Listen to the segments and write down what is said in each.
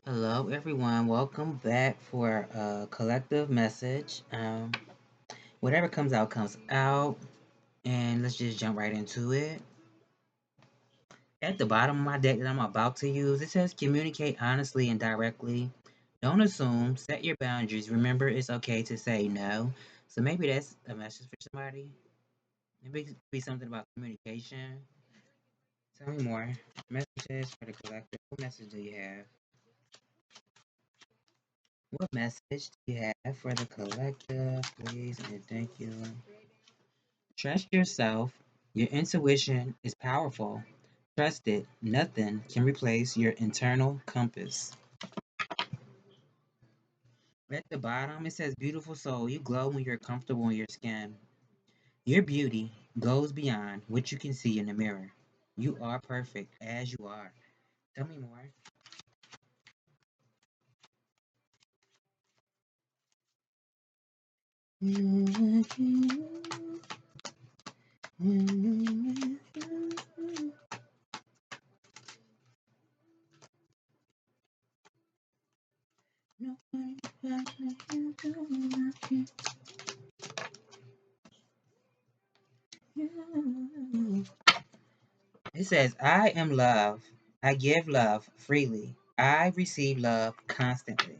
Hello, everyone. Welcome back for a collective message. Whatever comes out, and let's just jump right into it. At the bottom of my deck that I'm about to use, it says communicate honestly and directly. Don't assume, set your boundaries. Remember, it's okay to say no. So maybe that's a message for somebody. Maybe it could be something about communication. Tell me more. Messages for the collective. What message do you have? What message do you have for the collective, please? And thank you. Trust yourself. Your intuition is powerful. Trust it. Nothing can replace your internal compass. At the bottom, it says, beautiful soul, you glow when you're comfortable in your skin. Your beauty goes beyond what you can see in the mirror. You are perfect as you are. Tell me more. It says, I am love. I give love freely. I receive love constantly.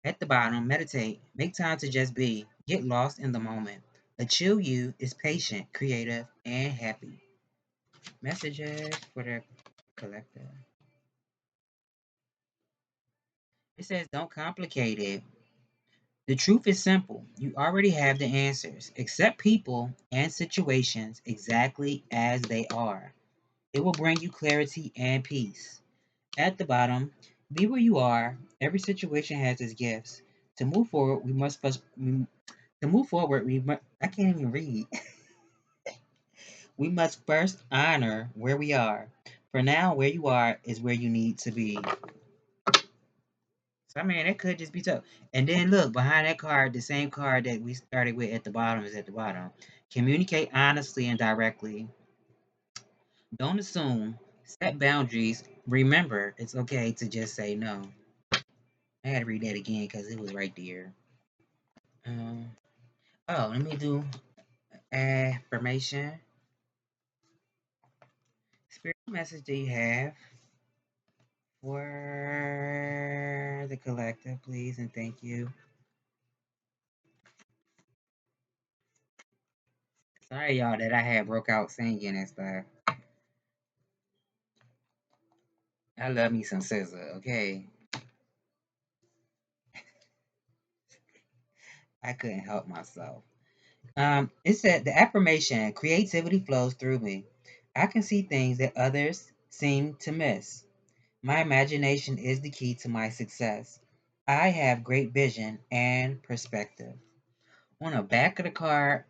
At the bottom, meditate. Make time to just be. Get lost in the moment. A chill you is patient, creative, and happy. Messages for the collective. It says, don't complicate it. The truth is simple. You already have the answers. Accept people and situations exactly as they are. It will bring you clarity and peace. At the bottom, be where you are. Every situation has its gifts. To move forward, we must first. To move forward, I can't even read. We must first honor where we are. For now, where you are is where you need to be. So I mean, it could just be tough. And then look behind that card, the same card that we started with at the bottom is at the bottom. Communicate honestly and directly. Don't assume. Set boundaries. Remember, it's okay to just say no. I had to read that again because it was right there. Um, let me do affirmation. Spirit message do you have for the collective, please, and thank you. Sorry, y'all, that I had broke out singing and stuff. I love me some scissor, okay? I couldn't help myself. It said the affirmation creativity flows through me. I can see things that others seem to miss. My imagination is the key to my success. I have great vision and perspective. On the back of the card,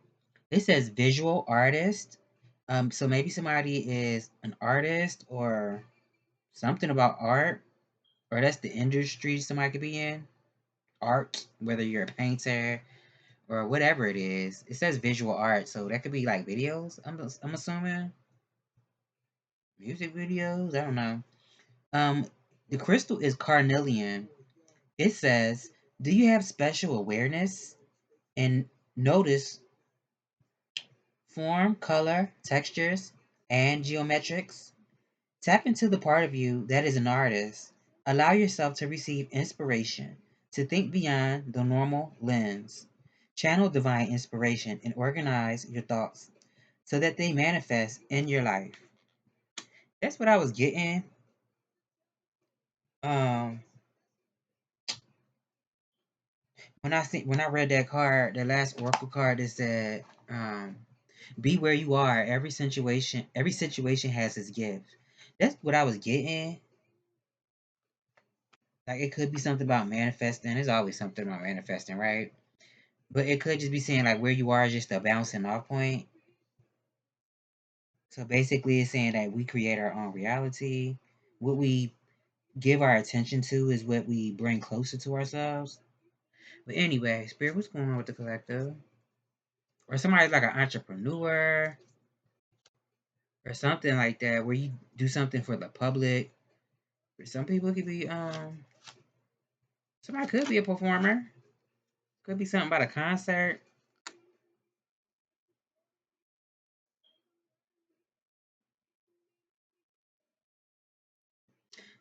it says visual artist. So maybe somebody is an artist or something about art, or that's the industry somebody could be in. Art, whether you're a painter or whatever it is. It says visual art, so that could be like videos. I'm assuming music videos. I don't know. Um, the crystal is carnelian. It says, "Do you have special awareness and notice form, color, textures, and geometrics? Tap into the part of you that is an artist. Allow yourself to receive inspiration, to think beyond the normal lens. Channel divine inspiration and organize your thoughts so that they manifest in your life." That's what I was getting. Um, when I read that card, the last oracle card that said, "Be where you are. Every situation has its gift." That's what I was getting. Like it could be something about manifesting. There's always something about manifesting, right? But it could just be saying like where you are is just a bouncing off point. So basically, it's saying that we create our own reality. What we give our attention to is what we bring closer to ourselves. But anyway, Spirit, what's going on with the collective? Or somebody's like an entrepreneur or something like that, where you do something for the public. Some people could be somebody could be a performer. Could be something about a concert.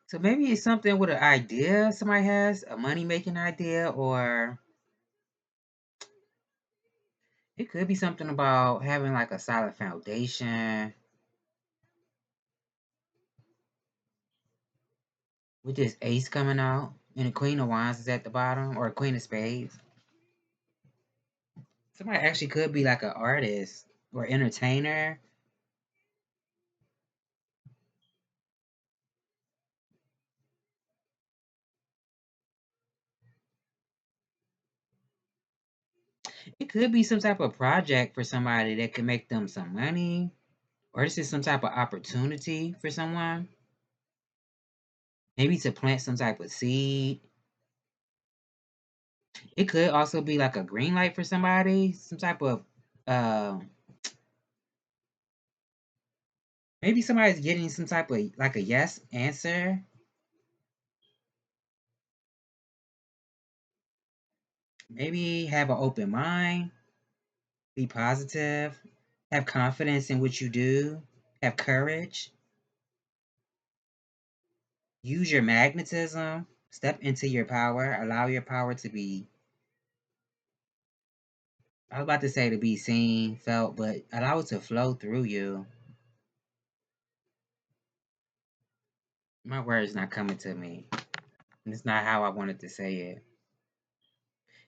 So maybe it's something with an idea somebody has, a money making idea, or it could be something about having like a solid foundation with this ace coming out and the Queen of Wands is at the bottom, or Queen of Spades. Somebody actually could be like an artist or entertainer. It could be some type of project for somebody that could make them some money, or this is some type of opportunity for someone. Maybe to plant some type of seed. It could also be like a green light for somebody, some type of uh, maybe somebody's getting some type of like a yes answer. Maybe have an open mind, be positive, have confidence in what you do, have courage, use your magnetism, step into your power, allow your power to be, I was about to say to be seen, felt, but allow it to flow through you. My word's not coming to me. It's not how I wanted to say it.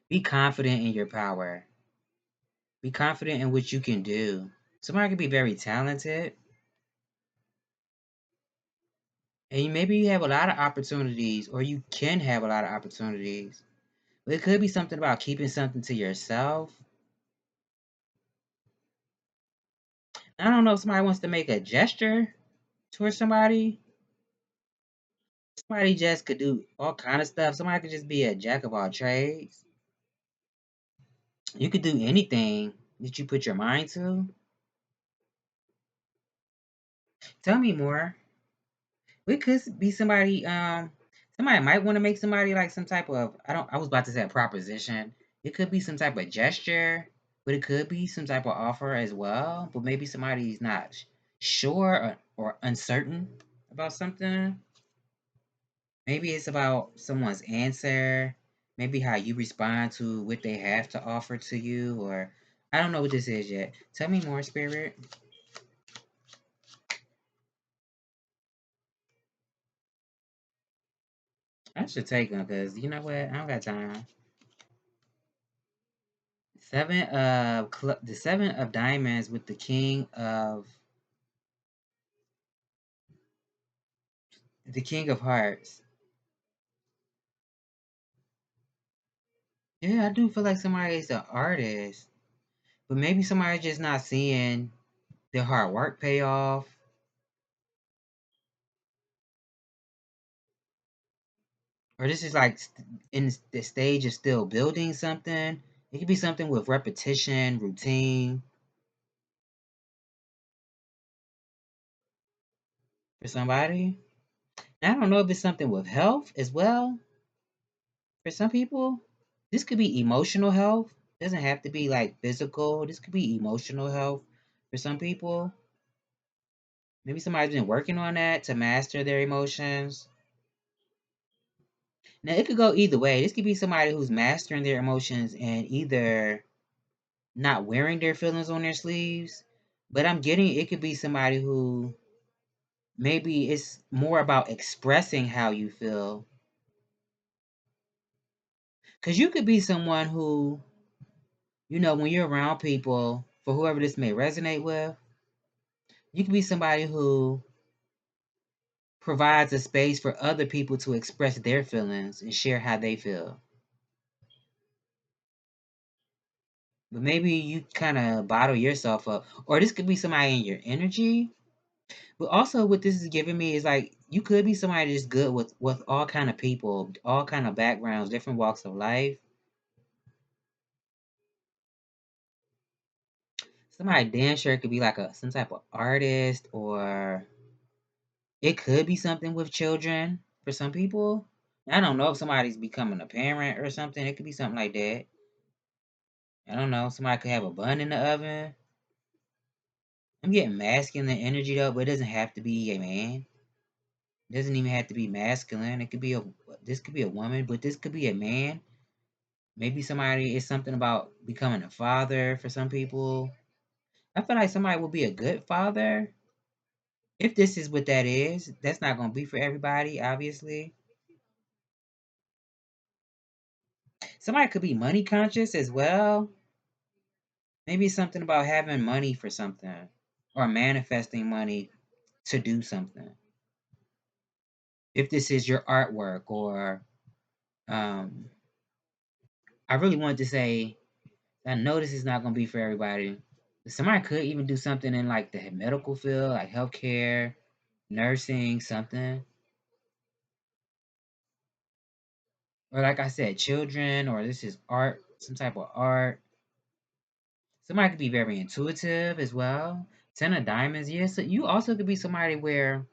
Be confident in your power. Be confident in what you can do. Somebody could be very talented, and maybe you have a lot of opportunities, or you can have a lot of opportunities. But it could be something about keeping something to yourself. I don't know if somebody wants to make a gesture towards somebody. Somebody just could do all kind of stuff. Somebody could just be a jack of all trades. You could do anything that you put your mind to. Tell me more. We could be somebody. Somebody might want to make somebody like some type of. I don't. I was about to say a proposition. It could be some type of gesture, but it could be some type of offer as well. But maybe somebody's not sure or uncertain about something. Maybe it's about someone's answer. Maybe how you respond to what they have to offer to you, or I don't know what this is yet. Tell me more, Spirit. I should take them because you know what? I don't got time. The 7 of diamonds with the king of hearts. Yeah, I do feel like somebody is an artist, but maybe somebody's just not seeing their hard work pay off, or this is like in the stage of still building something. It could be something with repetition, routine for somebody. And I don't know if it's something with health as well for some people. This could be emotional health. It doesn't have to be like physical. This could be emotional health for some people. Maybe somebody's been working on that to master their emotions. Now, it could go either way. This could be somebody who's mastering their emotions and either not wearing their feelings on their sleeves, but I'm getting it could be somebody who maybe it's more about expressing how you feel. Because you could be someone who, when you're around people, for whoever this may resonate with, you could be somebody who provides a space for other people to express their feelings and share how they feel. But maybe you kind of bottle yourself up, or this could be somebody in your energy. But also, what this is giving me is like you could be somebody that's good with all kind of people, all kind of backgrounds, different walks of life. Somebody damn sure could be like some type of artist, or it could be something with children. for some people. I don't know if somebody's becoming a parent or something. It could be something like that. I don't know. Somebody could have a bun in the oven. I'm getting masculine energy though, but it doesn't have to be a man. It doesn't even have to be masculine. It could be a this could be a woman, but this could be a man. Maybe somebody is something about becoming a father for some people. I feel like somebody will be a good father. If this is what that is, that's not gonna be for everybody, obviously. Somebody could be money conscious as well. Maybe something about having money for something or manifesting money to do something. If this is your artwork or um I really wanted to say I know this is not gonna be for everybody. Somebody could even do something in like the medical field, like healthcare, nursing, something. Or like I said, children, or this is art, some type of art. Somebody could be very intuitive as well. Ten of Diamonds, yes. So you also could be somebody where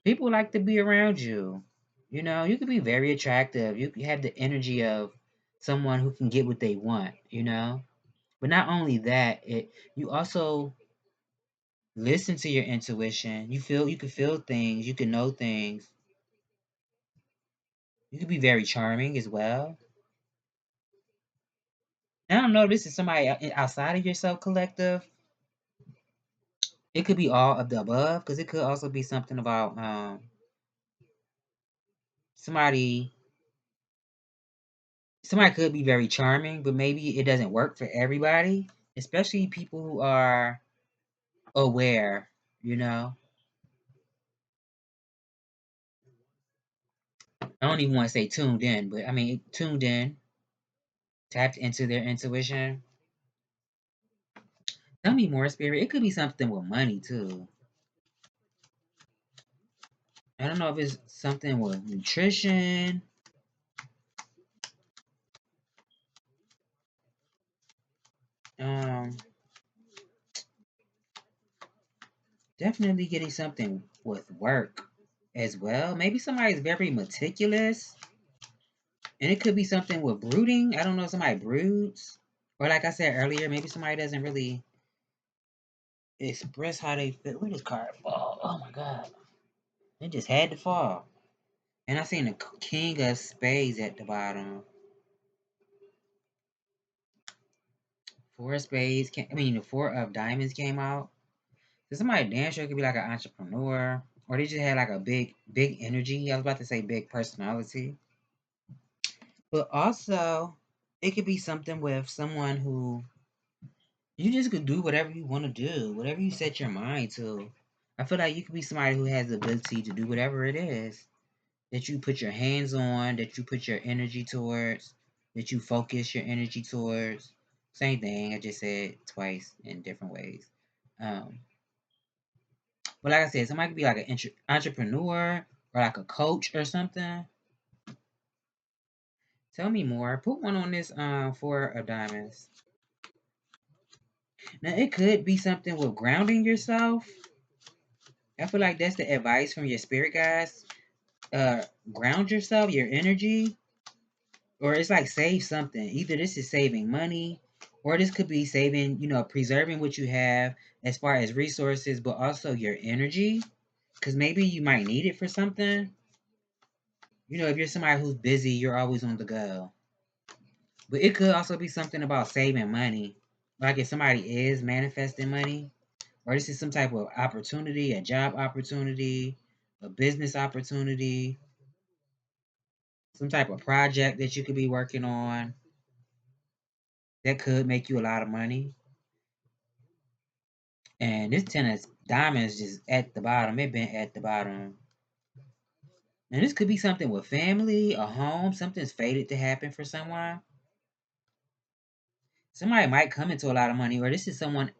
people like to be around you. You know, you could be very attractive. You could have the energy of someone who can get what they want, you know? But not only that, you also listen to your intuition. You can feel things, you can know things. You could be very charming as well. I don't know, this is somebody outside of yourself collective. It could be all of the above, because it could also be something about somebody somebody could be very charming, but maybe it doesn't work for everybody, especially people who are aware, you know. I don't even want to say tuned in, but I mean tuned in, tapped into their intuition. Tell me more, spirit. It could be something with money too. I don't know if it's something with nutrition. Um, Definitely getting something with work as well. Maybe somebody's very meticulous, and it could be something with brooding. I don't know if somebody broods, or like I said earlier, maybe somebody doesn't really express how they feel. Where this card fall? Oh my god, it just had to fall. And I seen the King of Spades at the bottom. Four of Spades. The Four of Diamonds came out. So somebody damn sure could be like an entrepreneur, or they just had like a big energy. I was about to say big personality, but also it could be something with someone who you just could do whatever you want to do, whatever you set your mind to. I feel like you could be somebody who has the ability to do whatever it is that you put your hands on, that you put your energy towards, that you focus your energy towards. Same thing. I just said twice in different ways. Um, but like I said, somebody could be like an entrepreneur or like a coach or something. Tell me more. Put one on this Four of Diamonds. Now it could be something with grounding yourself. I feel like that's the advice from your spirit guides. Uh, Ground yourself, your energy, or it's like save something. Either this is saving money, or this could be saving, preserving what you have as far as resources, but also your energy, because maybe you might need it for something. If you're somebody who's busy, you're always on the go. But it could also be something about saving money. Like if somebody is manifesting money, or this is some type of opportunity, a job opportunity, a business opportunity, some type of project that you could be working on that could make you a lot of money. And this ten of diamonds just at the bottom. It been at the bottom. And this could be something with family, a home, something's fated to happen for someone. Somebody might come into a lot of money, or this is someone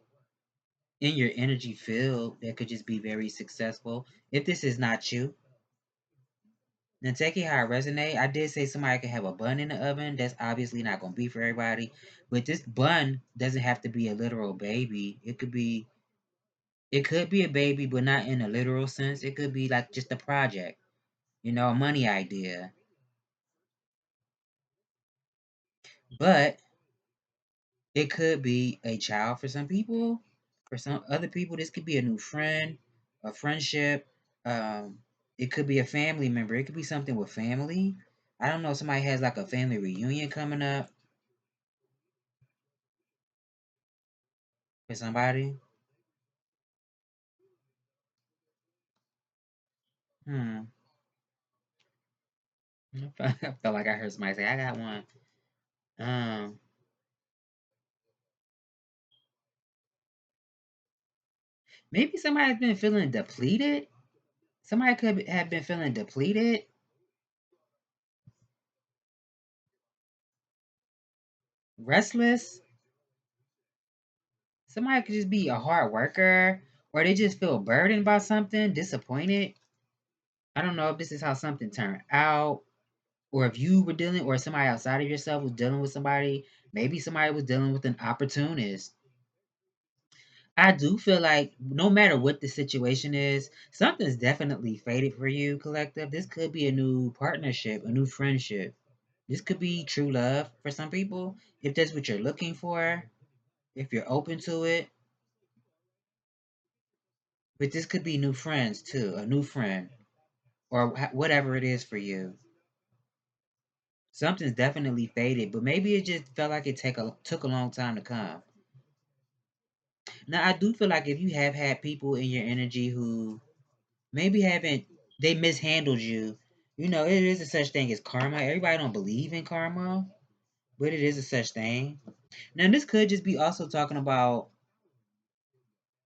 in your energy field that could just be very successful. If this is not you, then take it how it resonate. I did say somebody could have a bun in the oven. That's obviously not gonna be for everybody. But this bun doesn't have to be a literal baby. It could be a baby, but not in a literal sense. It could be like just a project. a money idea. But it could be a child for some people. For some other people, this could be a new friend, a friendship. Um, it could be a family member. It could be something with family. I don't know. Somebody has like a family reunion coming up for somebody. Hmm. I felt like I heard somebody say, "I got one." Um, Maybe somebody's been feeling depleted. Somebody could have been feeling depleted, restless. Somebody could just be a hard worker, or they just feel burdened by something, disappointed. I don't know if this is how something turned out, or if you were dealing, or somebody outside of yourself was dealing with somebody. Maybe somebody was dealing with an opportunist. I do feel like no matter what the situation is, something's definitely faded for you, collective. This could be a new partnership, a new friendship. This could be true love for some people, if that's what you're looking for, if you're open to it. But this could be new friends too, a new friend, or whatever it is for you. Something's definitely faded, but maybe it just felt like it took a long time to come. Now I do feel like if you have had people in your energy who maybe haven't they mishandled you, it is a such thing as karma. Everybody don't believe in karma, but it is a such thing. Now this could just be also talking about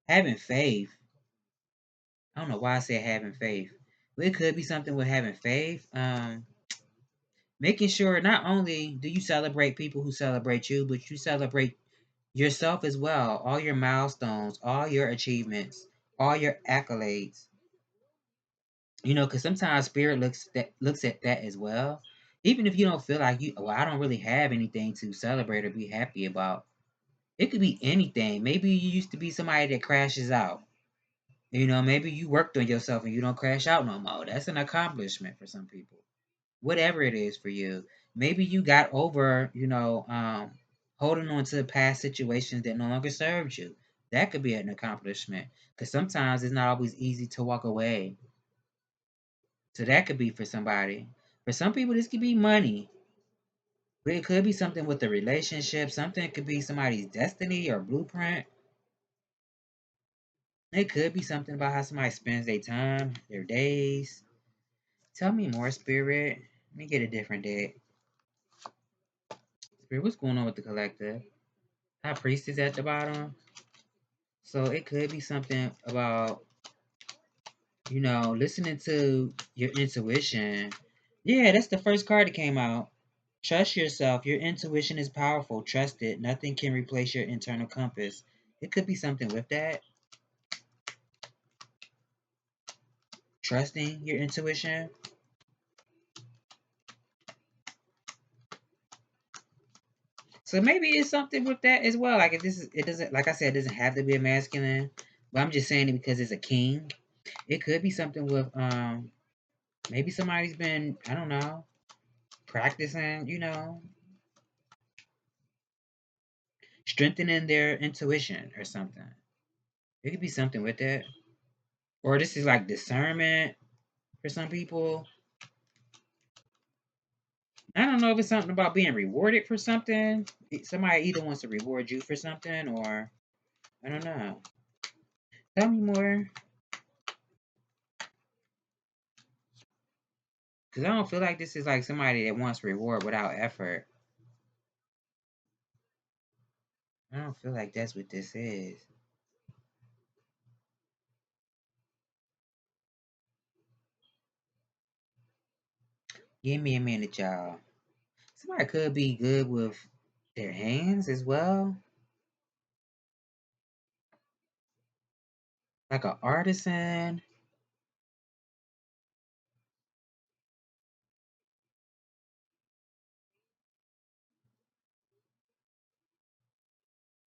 having faith. I don't know why I said having faith, but it could be something with having faith. Making sure not only do you celebrate people who celebrate you, but you celebrate yourself as well. All your milestones, all your achievements, all your accolades. Because sometimes spirit looks at that as well. Even if you don't feel like I don't really have anything to celebrate or be happy about. It could be anything. Maybe you used to be somebody that crashes out. Maybe you worked on yourself and you don't crash out no more. That's an accomplishment for some people. Whatever it is for you. Maybe you got over, holding on to past situations that no longer served you. That could be an accomplishment. Because sometimes it's not always easy to walk away. So that could be for somebody. For some people, this could be money. But it could be something with a relationship. Something could be somebody's destiny or blueprint. It could be something about how somebody spends their time, their days. Tell me more, Spirit. Let me get a different deck. Spirit, what's going on with the collective? High Priest is at the bottom. So it could be something about, listening to your intuition. Yeah, that's the first card that came out. Trust yourself. Your intuition is powerful. Trust it. Nothing can replace your internal compass. It could be something with that. Trusting your intuition. So maybe it's something with that as well. Like if it doesn't, like I said, it doesn't have to be a masculine. But I'm just saying it because it's a king. It could be something with maybe somebody's been, I don't know, practicing, strengthening their intuition or something. It could be something with that. Or this is like discernment for some people. I don't know if it's something about being rewarded for something. Somebody either wants to reward you for something or I don't know. Tell me more. Because I don't feel like this is like somebody that wants reward without effort. I don't feel like that's what this is. Give me a minute, y'all. Somebody could be good with their hands as well. Like an artisan.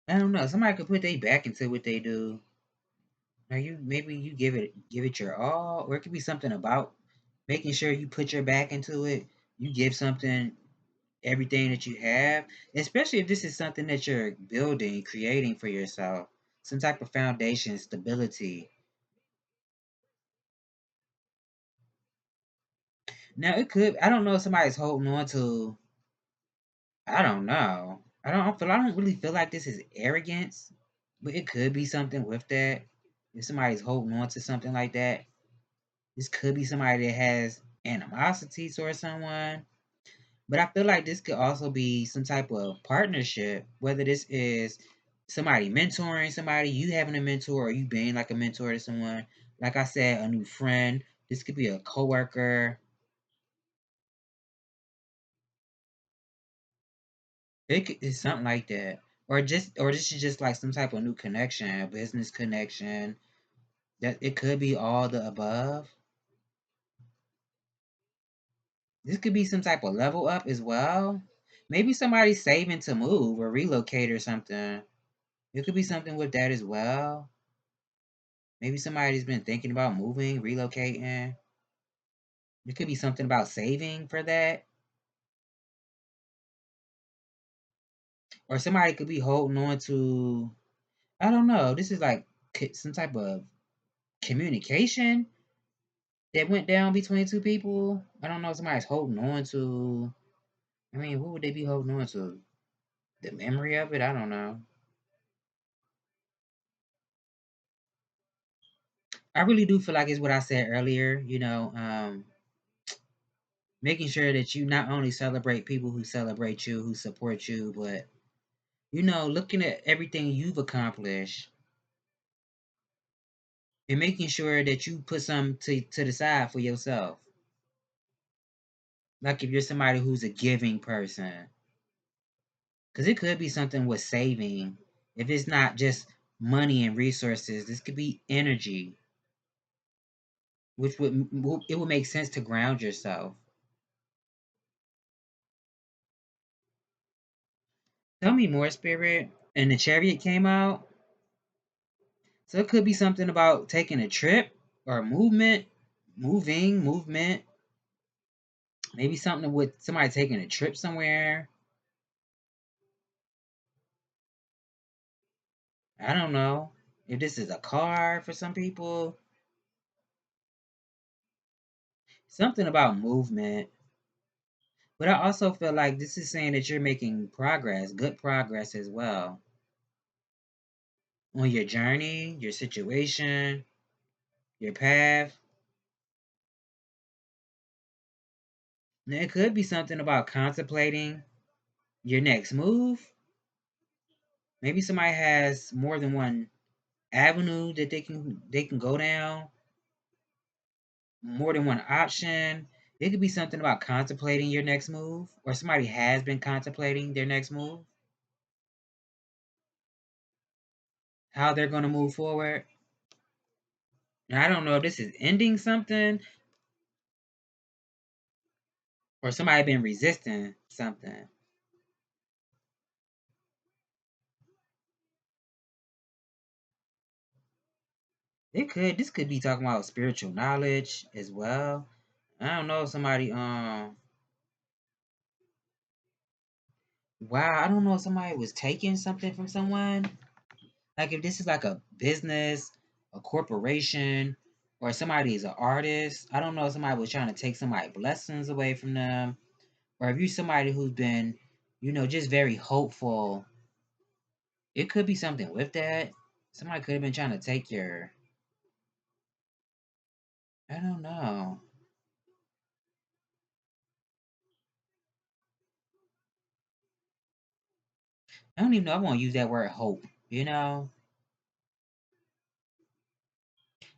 I don't know. Somebody could put their back into what they do. Or maybe you give it your all, or it could be something about making sure you put your back into it. You give something everything that you have, especially if this is something that you're building, creating for yourself, some type of foundation, stability. Now it could, I don't know if somebody's holding on to, I don't know. I don't really feel like this is arrogance, but it could be something with that. If somebody's holding on to something like that, this could be somebody that has animosity towards someone. But I feel like this could also be some type of partnership, whether this is somebody mentoring somebody, you having a mentor, or you being like a mentor to someone. Like I said, a new friend. This could be a coworker. It's something like that, or this is just like some type of new connection, a business connection. That it could be all the above. This could be some type of level up as well. Maybe somebody's saving to move or relocate or something. It could be something with that as well. Maybe somebody's been thinking about moving, relocating. It could be something about saving for that. Or somebody could be holding on to, I don't know, this is like some type of communication that went down between two people. I don't know, somebody's holding on to, I mean, what would they be holding on to? The memory of it? I don't know. I really do feel like it's what I said earlier, making sure that you not only celebrate people who celebrate you, who support you, but looking at everything you've accomplished and making sure that you put some to the side for yourself. Like if you're somebody who's a giving person, because it could be something with saving. If it's not just money and resources, this could be energy, which would make sense to ground yourself. Tell me more, spirit. And the chariot came out, so it could be something about taking a trip or movement, movement. Maybe something with somebody taking a trip somewhere. I don't know if this is a car for some people. Something about movement. But I also feel like this is saying that you're making progress, good progress as well, on your journey, your situation, your path. Now, it could be something about contemplating your next move. Maybe somebody has more than one avenue that they can go down, more than one option. It could be something about contemplating your next move, or somebody has been contemplating their next move, how they're going to move forward. And I don't know if this is ending something or somebody been resisting something. This could be talking about spiritual knowledge as well. I don't know if somebody wow, I don't know if somebody was taking something from someone. Like if this is like a business, a corporation, or somebody is an artist. I don't know if somebody was trying to take somebody's blessings away from them. Or if you're somebody who's been, just very hopeful. It could be something with that. Somebody could have been trying to take your, I don't know. I don't even know. I won't use that word hope.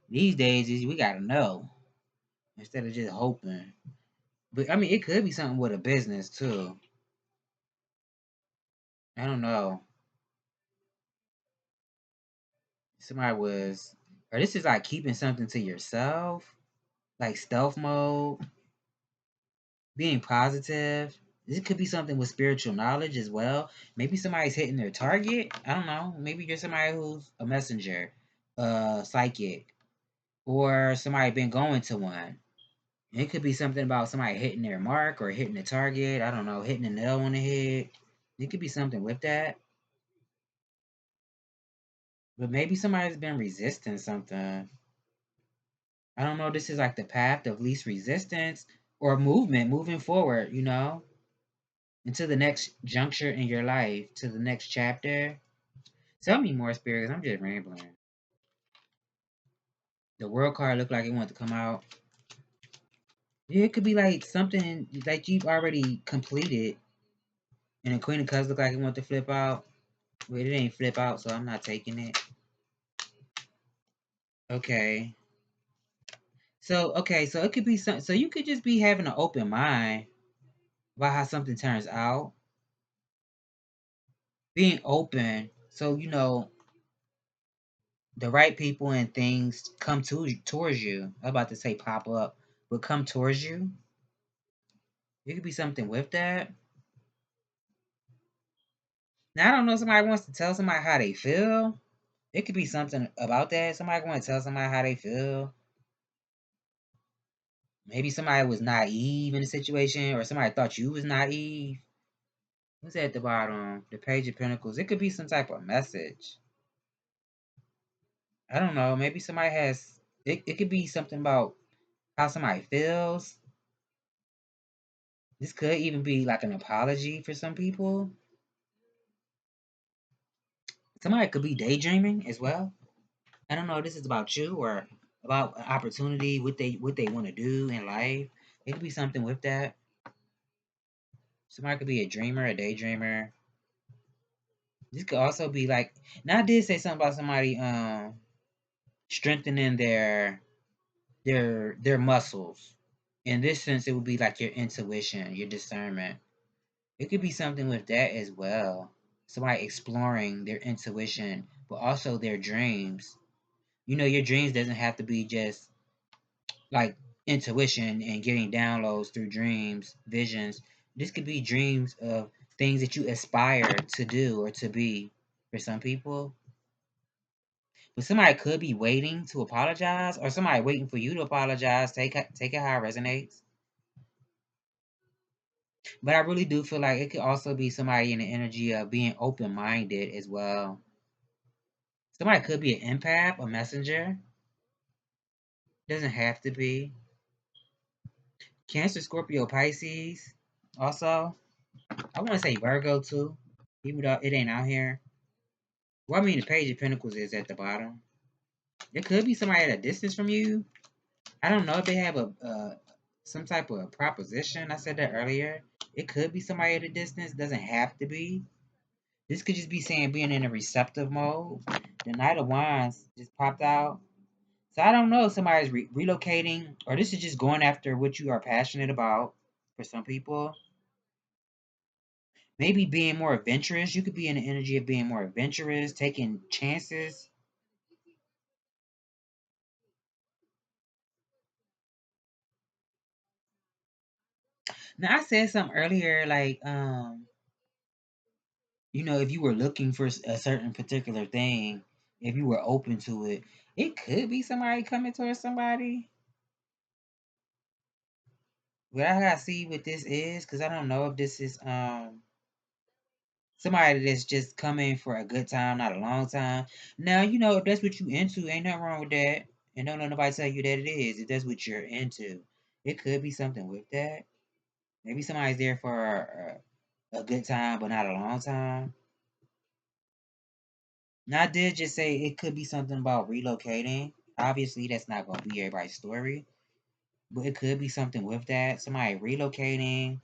These days is we gotta know instead of just hoping. But I mean, it could be something with a business too. I don't know. Somebody was, or this is like keeping something to yourself, like stealth mode, being positive. This could be something with spiritual knowledge as well. Maybe somebody's hitting their target. I don't know. Maybe you're somebody who's a messenger, psychic, or somebody been going to one. It could be something about somebody hitting their mark or hitting the target. I don't know, hitting a nail on the head. It could be something with that. But maybe somebody's been resisting something. I don't know. This is like the path of least resistance or movement, moving forward, into the next juncture in your life, to the next chapter. Tell me more, spirits. I'm just rambling. The world card looked like it wanted to come out. Yeah, it could be like something like you've already completed. And the Queen of Cups looked like it wanted to flip out. Wait, it ain't flip out, so I'm not taking it. Okay. So it could be some. So you could just be having an open mind about how something turns out. Being open, so the right people and things come towards you. I'm about to say pop up, but come towards you. It could be something with that. Now I don't know. Somebody wants to tell somebody how they feel. It could be something about that. Somebody want to tell somebody how they feel. Maybe somebody was naive in the situation, or somebody thought you was naive. Who's at the bottom? The Page of Pentacles. It could be some type of message. I don't know. Maybe somebody has. It could be something about how somebody feels. This could even be like an apology for some people. Somebody could be daydreaming as well. I don't know if this is about you or about an opportunity, what they want to do in life. It could be something with that. Somebody could be a dreamer, a daydreamer. This could also be like, now I did say something about somebody strengthening their muscles. In this sense, it would be like your intuition, your discernment. It could be something with that as well. Somebody exploring their intuition, but also their dreams. Your dreams doesn't have to be just like intuition and getting downloads through dreams, visions. This could be dreams of things that you aspire to do or to be for some people. But somebody could be waiting to apologize, or somebody waiting for you to apologize. Take it how it resonates. But I really do feel like it could also be somebody in the energy of being open minded as well. Somebody could be an empath, a messenger. Doesn't have to be. Cancer, Scorpio, Pisces. Also, I want to say Virgo too, even though it ain't out here. Well, I mean, the Page of Pentacles is at the bottom. There could be somebody at a distance from you. I don't know if they have a some type of proposition. I said that earlier. It could be somebody at a distance. Doesn't have to be. This could just be saying being in a receptive mode. The Knight of Wands just popped out. So I don't know if somebody's relocating, or this is just going after what you are passionate about for some people. Maybe being more adventurous. You could be in the energy of being more adventurous, taking chances. Now I said something earlier, like if you were looking for a certain particular thing, if you were open to it, it could be somebody coming towards somebody. But I gotta see what this is, because I don't know if this is somebody that's just coming for a good time, not a long time. Now, if that's what you into, ain't nothing wrong with that. And don't let nobody tell you that it is. If that's what you're into, it could be something with that. Maybe somebody's there for a good time, but not a long time. Now, I did just say it could be something about relocating. Obviously, that's not going to be everybody's story, but it could be something with that. Somebody relocating.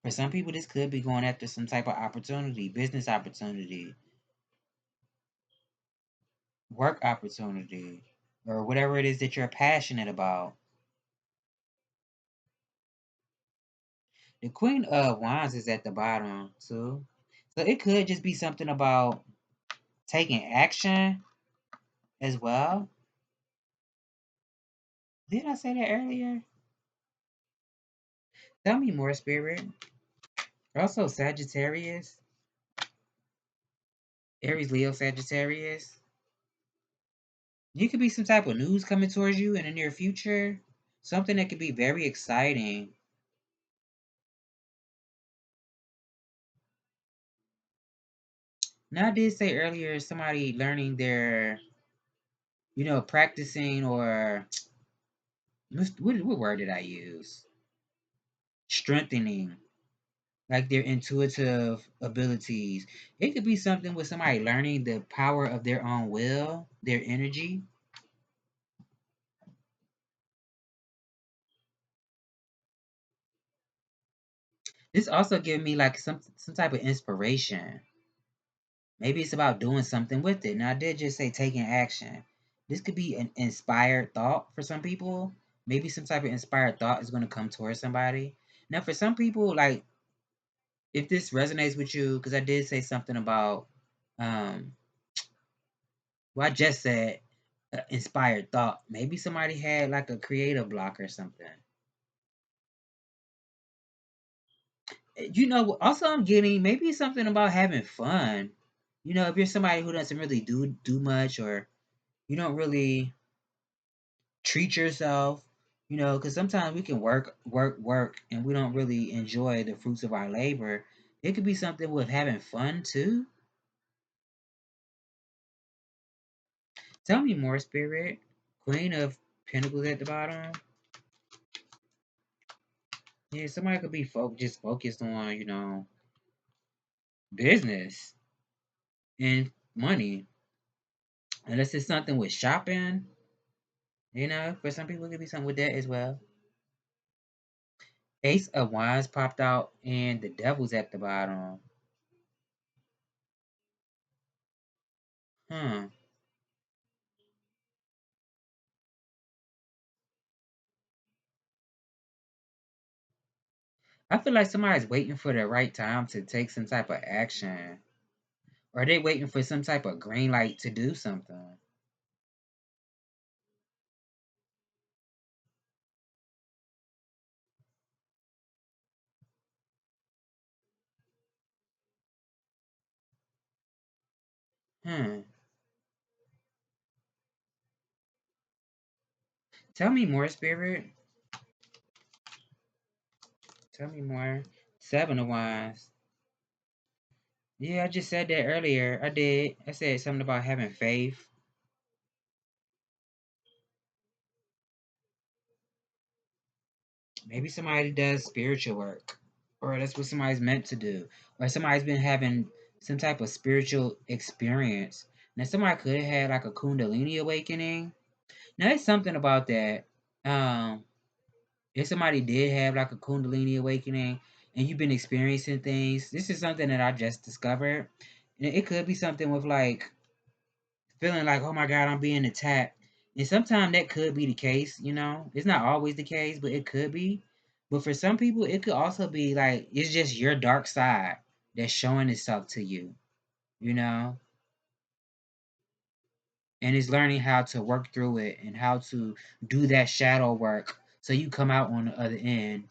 For some people, this could be going after some type of opportunity, business opportunity, work opportunity, or whatever it is that you're passionate about. The Queen of Wands is at the bottom, too. So it could just be something about taking action as well. Did I say that earlier? Tell me more, Spirit. Also, Sagittarius, Aries, Leo, Sagittarius. You could be some type of news coming towards you in the near future. Something that could be very exciting. Now, I did say earlier somebody learning their, practicing or what word did I use? Strengthening, like their intuitive abilities. It could be something with somebody learning the power of their own will, their energy. This also giving me like some type of inspiration. Maybe it's about doing something with it. Now, I did just say taking action. This could be an inspired thought for some people. Maybe some type of inspired thought is going to come towards somebody. Now, for some people, like if this resonates with you, because I did say something about, um, well, I just said inspired thought. Maybe somebody had like a creative block or something. Also I'm getting maybe something about having fun. If you're somebody who doesn't really do much, or you don't really treat yourself, because sometimes we can work, and we don't really enjoy the fruits of our labor. It could be something with having fun too. Tell me more, Spirit. Queen of Pentacles at the bottom. Yeah, somebody could be just focused on, business and money. Unless it's something with shopping, for some people it could be something with that as well. Ace of Wands popped out and the Devil's at the bottom. Huh. I feel like somebody's waiting for the right time to take some type of action. Or they waiting for some type of green light to do something. Hmm. Tell me more, Spirit. Tell me more. Seven of Wands. Yeah, I just said that earlier. I did. I said something about having faith. Maybe somebody does spiritual work. Or that's what somebody's meant to do. Or somebody's been having some type of spiritual experience. Now somebody could have had like a Kundalini awakening. Now there's something about that. Um, if somebody did have like a Kundalini awakening and you've been experiencing things, this is something that I just discovered. And it could be something with like feeling like, oh my God, I'm being attacked. And sometimes that could be the case. It's not always the case, but it could be. But for some people, it could also be like it's just your dark side that's showing itself to you, and it's learning how to work through it and how to do that shadow work so you come out on the other end.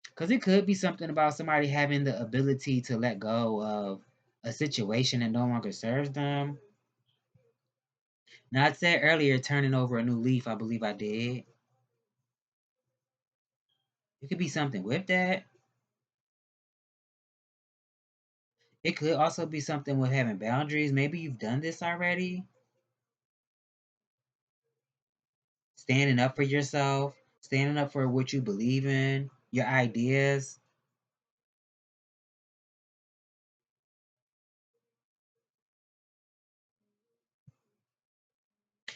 Because it could be something about somebody having the ability to let go of a situation that no longer serves them. Now, I said earlier, turning over a new leaf, I believe I did. It could be something with that. It could also be something with having boundaries. Maybe you've done this already. Standing up for yourself, standing up for what you believe in, your ideas.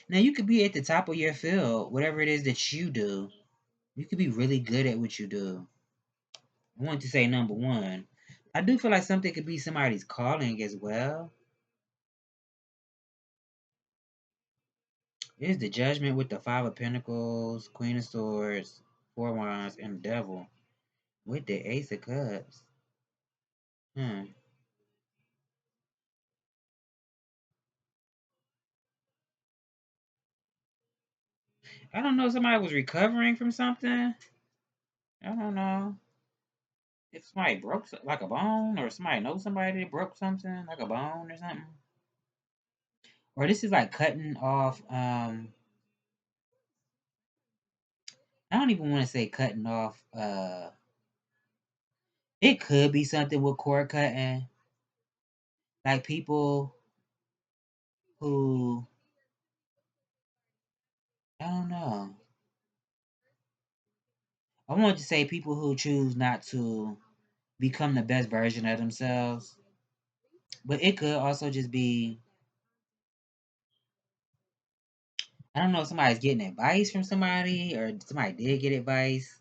Now, you could be at the top of your field, whatever it is that you do. You could be really good at what you do. I want to say number one. I do feel like something could be somebody's calling as well. It's the Judgment with the Five of Pentacles, Queen of Swords, Four of Wands, and the Devil with the Ace of Cups. Hmm. I don't know if somebody was recovering from something. I don't know. If somebody broke like a bone, or somebody knows somebody that broke something like a bone or something. Or this is like cutting off I don't even want to say cutting off. It could be something with cord cutting, like people who, I don't know. I want to say people who choose not to become the best version of themselves, but it could also just be, I don't know if somebody's getting advice from somebody or somebody did get advice.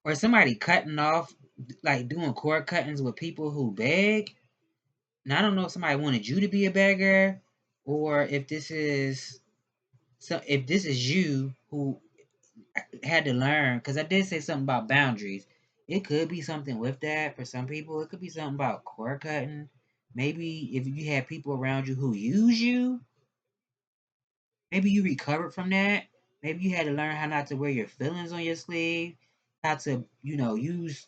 Or somebody cutting off, like doing cord cuttings with people who beg. Now I don't know if somebody wanted you to be a beggar, or if this is if this is you who had to learn. Because I did say something about boundaries. It could be something with that for some people. It could be something about cord cutting. Maybe if you have people around you who use you, maybe you recovered from that. Maybe you had to learn how not to wear your feelings on your sleeve, how to, use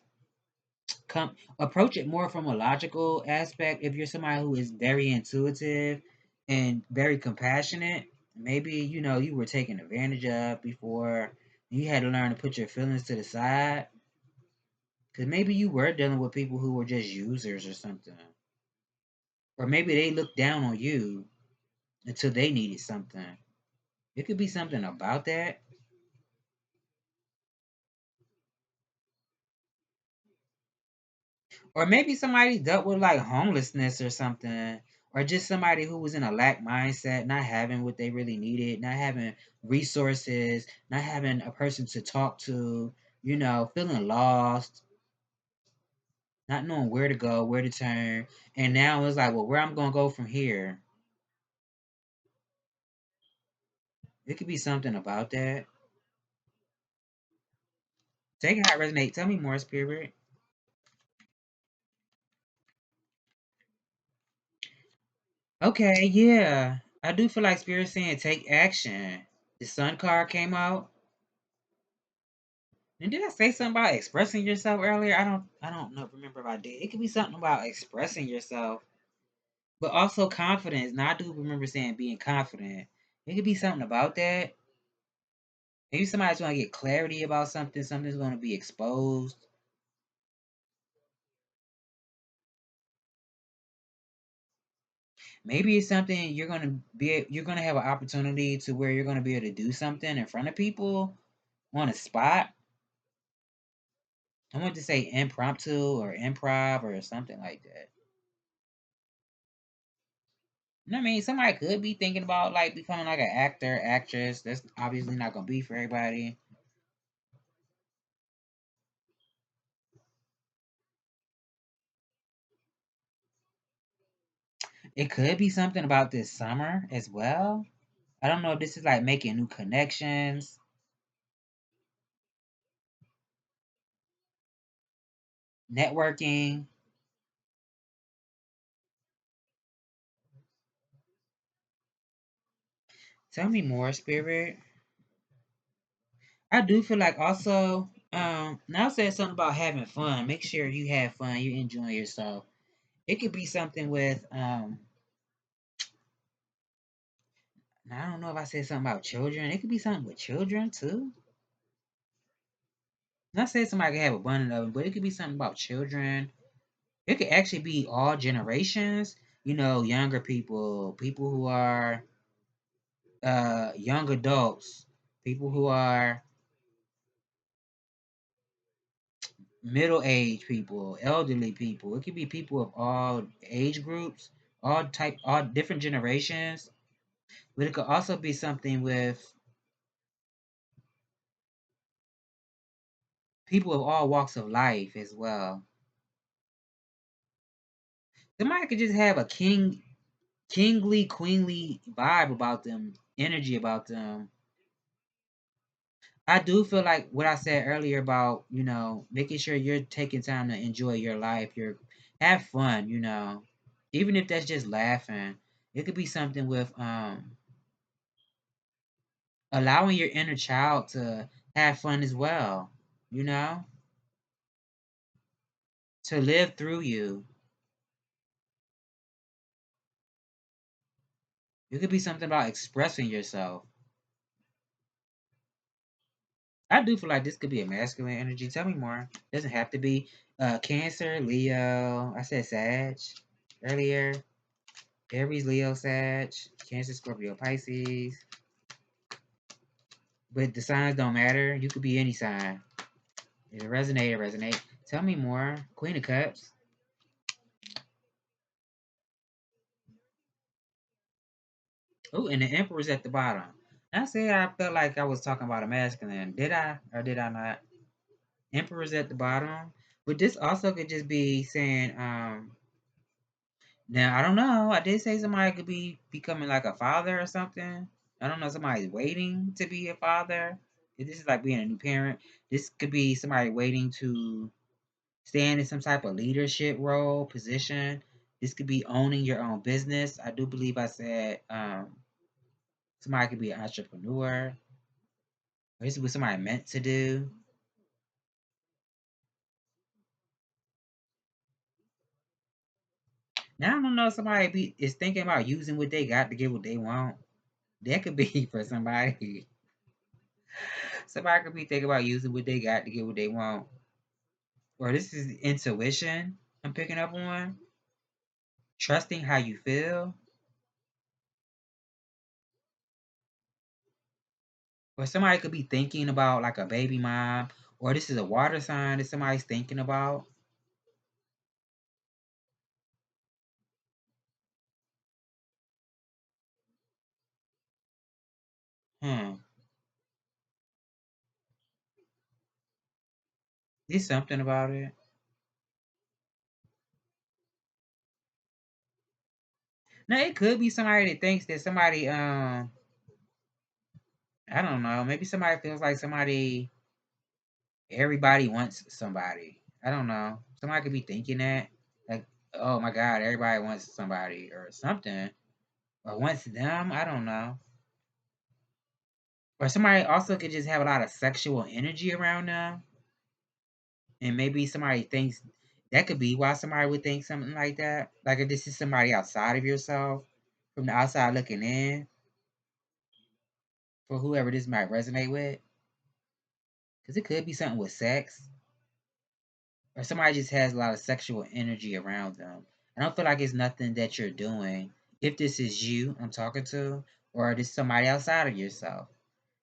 approach it more from a logical aspect. If you're somebody who is very intuitive and very compassionate, maybe you were taken advantage of before. You had to learn to put your feelings to the side, because maybe you were dealing with people who were just users or something, or maybe they looked down on you until they needed something. It could be something about that. Or maybe somebody dealt with like homelessness or something, or just somebody who was in a lack mindset, not having what they really needed, not having resources, not having a person to talk to, feeling lost, not knowing where to go, where to turn. And now it's like, well, where I'm going to go from here? It could be something about that. Take it how it resonate. Tell me more, Spirit. Okay, yeah. I do feel like Spirit saying take action. The Sun card came out. And did I say something about expressing yourself earlier? I don't know remember if I did. It could be something about expressing yourself, but also confidence. Now I do remember saying being confident. It could be something about that. Maybe somebody's gonna get clarity about something, something's gonna be exposed. Maybe it's something you're gonna have an opportunity to where you're gonna be able to do something in front of people on a spot. I want to say impromptu or improv or something like that. I mean, somebody could be thinking about like becoming like an actor, actress. That's obviously not gonna be for everybody. It could be something about this summer as well. I don't know if this is like making new connections, networking. Tell me more, Spirit. I do feel like also, now said something about having fun. Make sure you have fun, you enjoy yourself. It could be something with, now I don't know if I said something about children. It could be something with children too. Not saying somebody can have abundance of them, but it could be something about children. It could actually be all generations. Younger people, people who are young adults, people who are middle aged people, elderly people. It could be people of all age groups, all different generations. But it could also be something with people of all walks of life as well. Somebody could just have a kingly, queenly vibe about them, energy about them. I do feel like what I said earlier about, making sure you're taking time to enjoy your life, have fun, even if that's just laughing. It could be something with allowing your inner child to have fun as well, you know, to live through you. It could be something about expressing yourself. I do feel like this could be a masculine energy. Tell me more. Doesn't have to be Cancer, Leo. I said Sag earlier. Aries, Leo, Sag, Cancer, Scorpio, Pisces. But the signs don't matter. You could be any sign. If it resonate, it resonate. Tell me more. Queen of Cups. Oh, and the Emperor's at the bottom. I said I felt like I was talking about a masculine. Did I or did I not? Emperor's at the bottom. But this also could just be saying, now I don't know. I did say somebody could be becoming like a father or something. I don't know. Somebody's waiting to be a father. If this is like being a new parent, this could be somebody waiting to stand in some type of leadership role, position. This could be owning your own business. I do believe I said somebody could be an entrepreneur. Or this is what somebody meant to do. Now I don't know. Is thinking about using what they got to get what they want. That could be for somebody. Somebody could be thinking about using what they got to get what they want. Or this is intuition I'm picking up on. Trusting how you feel. Or somebody could be thinking about like a baby mom. Or this is a water sign that somebody's thinking about. Hmm. There's something about it. Now it could be somebody that thinks that somebody I don't know, maybe somebody feels like somebody everybody wants somebody. I don't know. Somebody could be thinking that. Like, oh my God, everybody wants somebody or something. Or wants them. I don't know. Or somebody also could just have a lot of sexual energy around them. And maybe somebody thinks that could be why somebody would think something like that. Like if this is somebody outside of yourself, from the outside looking in, for whoever this might resonate with. Because it could be something with sex. Or somebody just has a lot of sexual energy around them. I don't feel like it's nothing that you're doing. If this is you I'm talking to, or this somebody outside of yourself,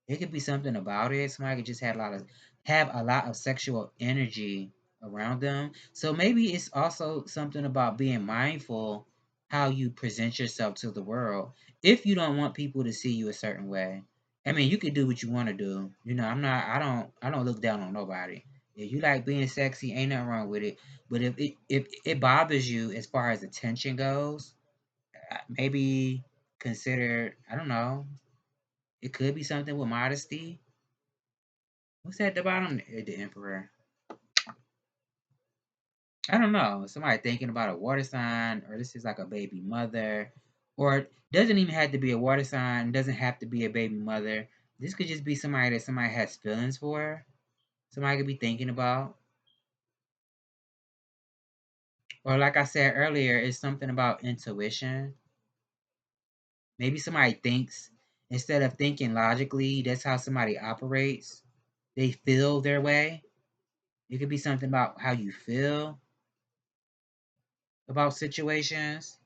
it could be something about it. Somebody could just have a lot of sexual energy around them. So maybe it's also something about being mindful how you present yourself to the world. If you don't want people to see you a certain way, I mean, you can do what you want to do. You know, I don't look down on nobody. If you like being sexy, ain't nothing wrong with it. But if it bothers you as far as attention goes, maybe consider, I don't know, it could be something with modesty. What's at the bottom? The Emperor. I don't know. Somebody thinking about a water sign, or this is like a baby mother, or it doesn't even have to be a water sign. Doesn't have to be a baby mother. This could just be somebody that somebody has feelings for. Somebody could be thinking about, or like I said earlier, it's something about intuition. Maybe somebody thinks instead of thinking logically. That's how somebody operates. They feel their way. It could be something about how you feel about situations.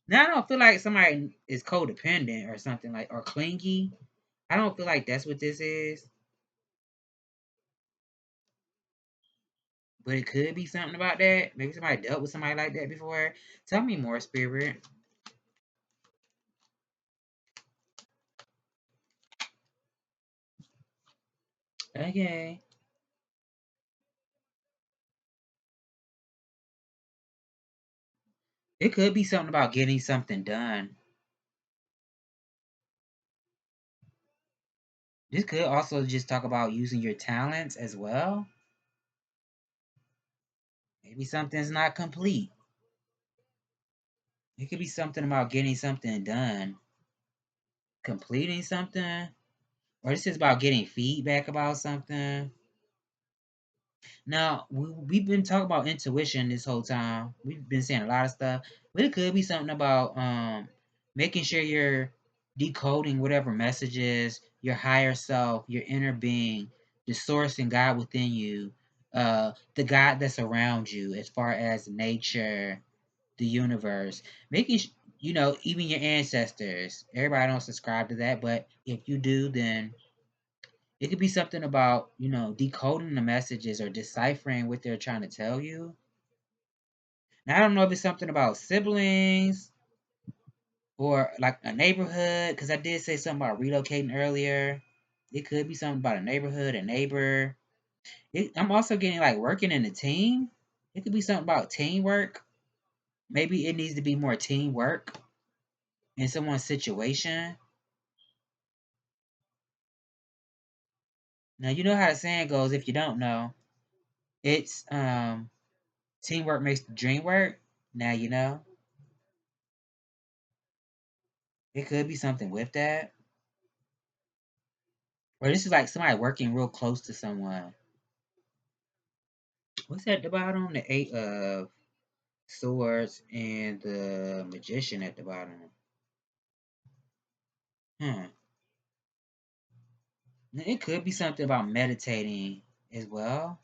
Now I don't feel like somebody is codependent or something like or clingy. I don't feel like that's what this is, but it could be something about that. Maybe somebody dealt with somebody like that before. Tell me more, spirit. Okay. It could be something about getting something done. This could also just talk about using your talents as well. Maybe something's not complete. It could be something about getting something done, completing something, or this is about getting feedback about something. Now, we've been talking about intuition this whole time. We've been saying a lot of stuff, but it could be something about making sure you're decoding whatever messages your higher self, your inner being, the source and God within you, the God that's around you, as far as nature, the universe, making even your ancestors. Everybody don't subscribe to that, but if you do, then it could be something about, decoding the messages or deciphering what they're trying to tell you. Now, I don't know if it's something about siblings or like a neighborhood, because I did say something about relocating earlier. It could be something about a neighborhood, a neighbor. I'm also getting like working in a team. It could be something about teamwork. Maybe it needs to be more teamwork in someone's situation. Now, you know how the saying goes, if you don't know, it's teamwork makes the dream work. Now you know. It could be something with that. Or this is like somebody working real close to someone. What's at the bottom? The Eight of Swords and the Magician at the bottom. Hmm. It could be something about meditating as well.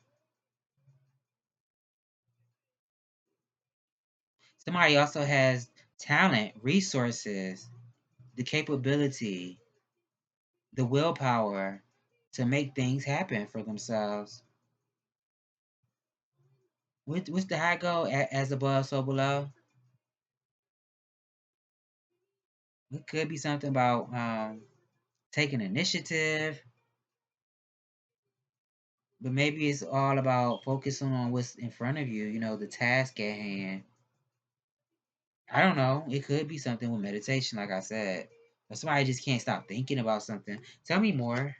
Somebody also has talent, resources, the capability, the willpower to make things happen for themselves. What's the high go? As above, so below. It could be something about taking initiative, but maybe it's all about focusing on what's in front of you, the task at hand. I don't know. It could be something with meditation, like I said. Or somebody just can't stop thinking about something. Tell me more.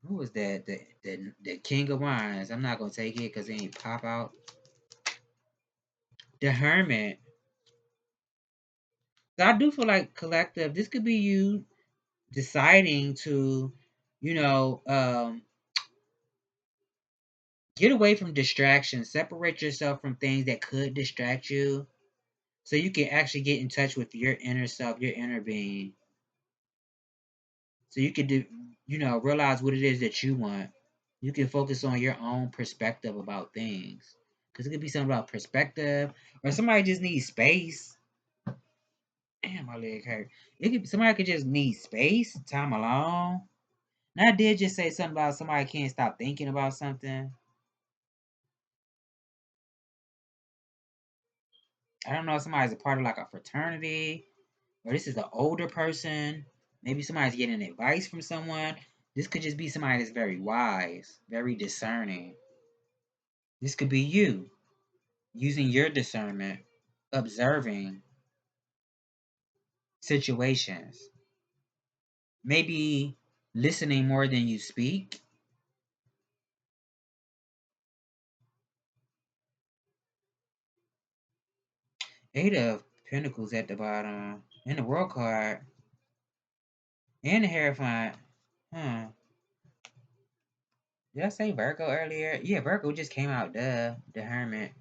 Who was that? The King of Wands. I'm not gonna take it because it ain't pop out. The Hermit. So I do feel like collective. This could be you deciding to, you know, um, get away from distractions. Separate yourself from things that could distract you, so you can actually get in touch with your inner self, your inner being. So you can realize what it is that you want. You can focus on your own perspective about things. Because it could be something about perspective, or somebody just needs space. Damn, my leg hurt. Somebody could just need space, time alone. Now I did just say something about somebody can't stop thinking about something. I don't know if somebody's a part of like a fraternity, or this is an older person. Maybe somebody's getting advice from someone. This could just be somebody that's very wise, very discerning. This could be you using your discernment, observing situations, maybe listening more than you speak. Eight of Pentacles at the bottom, and the World card, and the Hierophant. Huh. Did I say Virgo earlier? Yeah, Virgo just came out, duh. The Hermit.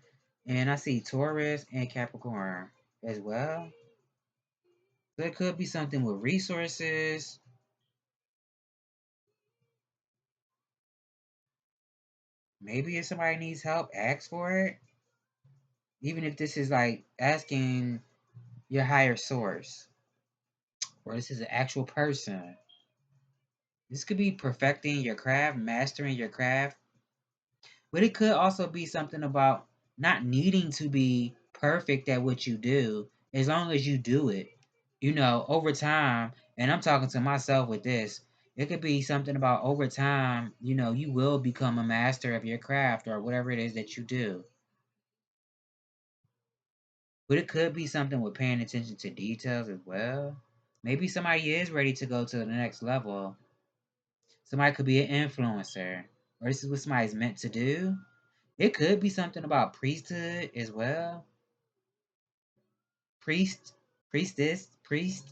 And I see Taurus and Capricorn as well. So it could be something with resources. Maybe if somebody needs help, ask for it. Even if this is like asking your higher source, or this is an actual person. This could be perfecting your craft, mastering your craft. But it could also be something about not needing to be perfect at what you do, as long as you do it. Over time, and I'm talking to myself with this, it could be something about over time, you will become a master of your craft or whatever it is that you do. But it could be something with paying attention to details as well. Maybe somebody is ready to go to the next level. Somebody could be an influencer, or this is what somebody's meant to do. It could be something about priesthood as well. Priest, priestess, priest.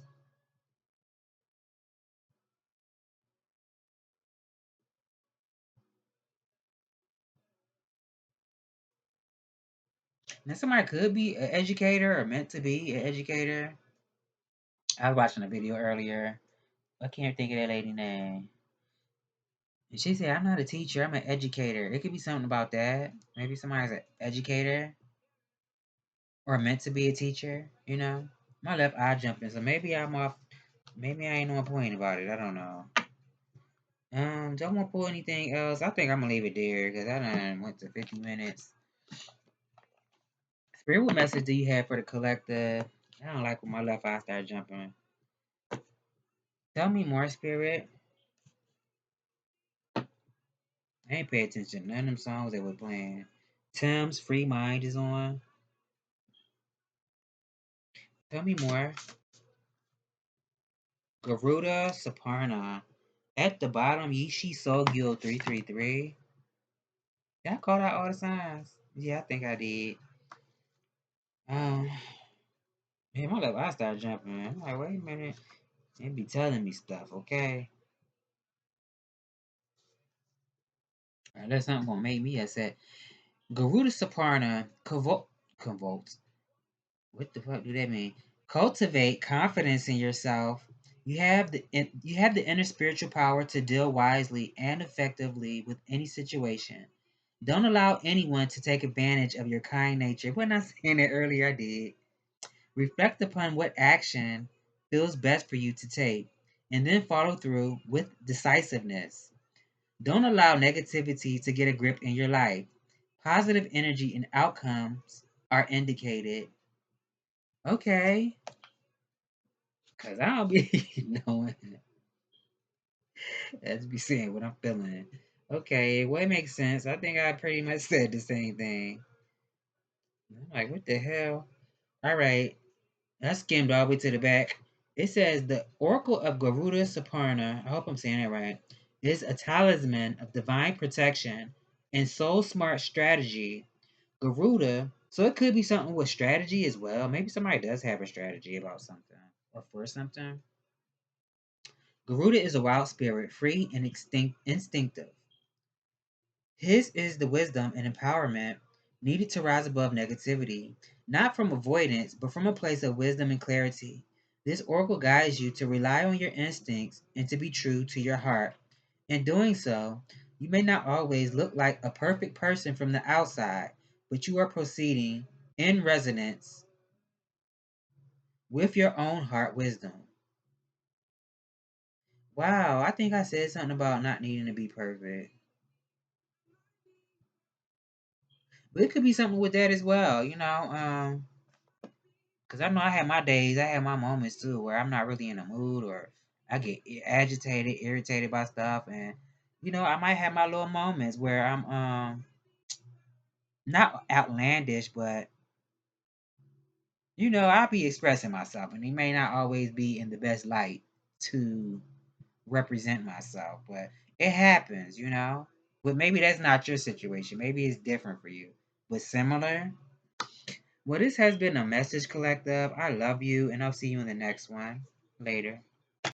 Now, somebody could be an educator or meant to be an educator. I was watching a video earlier. I can't think of that lady name. And she said, I'm not a teacher, I'm an educator. It could be something about that. Maybe somebody's an educator or meant to be a teacher, you know? My left eye jumping, so maybe I'm off. Maybe I ain't on point about it. I don't know. Don't want to pull anything else. I think I'm gonna leave it there because I done went to 50 minutes. Spirit, what message do you have for the collective? I don't like when my left eye start jumping. Tell me more, Spirit. I ain't pay attention to none of them songs they were playing. Tim's Free Mind is on. Tell me more. Garuda Saparna. At the bottom, Yishi Sogyo 333. Did I call out all the signs? Yeah, I think I did. Um, man, my left eye started jumping. I'm like, wait a minute. They be telling me stuff, okay? Alright, that's not gonna make me upset. Garuda Saparna convolt. What the fuck do that mean? Cultivate confidence in yourself. You have the inner spiritual power to deal wisely and effectively with any situation. Don't allow anyone to take advantage of your kind nature. Wasn't I saying that earlier? I did. Reflect upon what action feels best for you to take, and then follow through with decisiveness. Don't allow negativity to get a grip in your life. Positive energy and outcomes are indicated. Okay. Cause I don't be knowing. That's be saying what I'm feeling. Okay, well it makes sense. I think I pretty much said the same thing. I'm like, what the hell? All right, I skimmed all the way to the back. It says the Oracle of Garuda Saparna, I hope I'm saying that right, is a talisman of divine protection and soul smart strategy. Garuda, so it could be something with strategy as well. Maybe somebody does have a strategy about something or for something. Garuda is a wild spirit, free and instinctive. His is the wisdom and empowerment needed to rise above negativity, not from avoidance, but from a place of wisdom and clarity. This oracle guides you to rely on your instincts and to be true to your heart. In doing so, you may not always look like a perfect person from the outside, but you are proceeding in resonance with your own heart wisdom. Wow, I think I said something about not needing to be perfect. But it could be something with that as well, you know. Because I know I have my days, I have my moments too, where I'm not really in a mood or I get agitated, irritated by stuff, and I might have my little moments where I'm not outlandish, but I'll be expressing myself, and it may not always be in the best light to represent myself, but it happens. But maybe that's not your situation. Maybe it's different for you, but similar. Well, this has been a message collective. I love you, and I'll see you in the next one. Later.